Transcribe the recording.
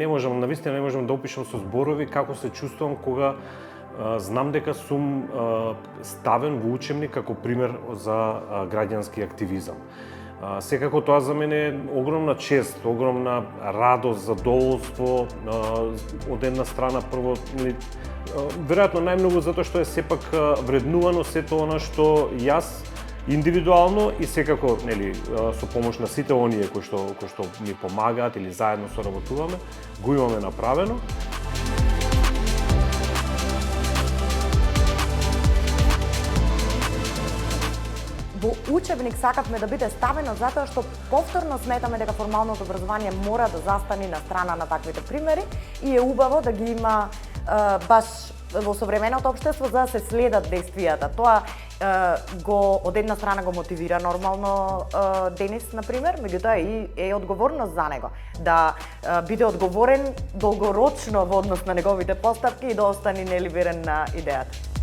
навистина не можам да опишам со зборови како се чувствувам кога знам дека сум ставен во учебник како пример за граѓански активизам. Секако тоа за мене е огромна чест, огромна радост, задоволство, од една страна прво, веројатно најмногу затоа што е сепак вреднувано сето она што јас индивидуално и секако со помош на сите оние кои што ми помагаат или заедно соработуваме, го имаме направено. Во учебник сакавме да биде ставено затоа што повторно сметаме дека формалното образование мора да застани на страна на таквите примери и е убаво да ги има баш во современото општество за да се следат действијата. Тоа од една страна го мотивира нормално Денис, например, меѓутоа и е одговорност за него да биде одговорен долгорочно во однос на неговите постапки и да остане верен на идејата.